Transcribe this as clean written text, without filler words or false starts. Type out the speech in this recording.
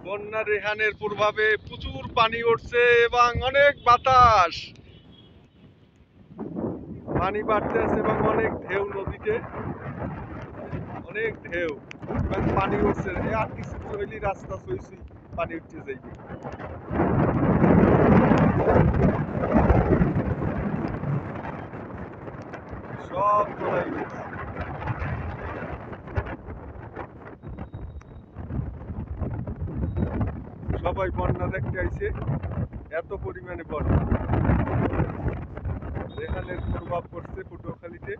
বন্যা রেহানের প্রভাবে প্রচুর পানি উঠছে এবং অনেক বাতাস, পানি বাড়তে আছে এবং অনেক ঢেউ নদীতে, অনেক ঢেউ এবং পানি উঠছে। আর কিছু হইলি রাস্তা সইছি পানি উঠতে যাইবে। সব তলাই গেছে। সবাই বন্যা দেখতে আইছে, এত পরিমাণে বন্যা। রেহানের প্রভাব পড়ছে পটুয়াখালীতে।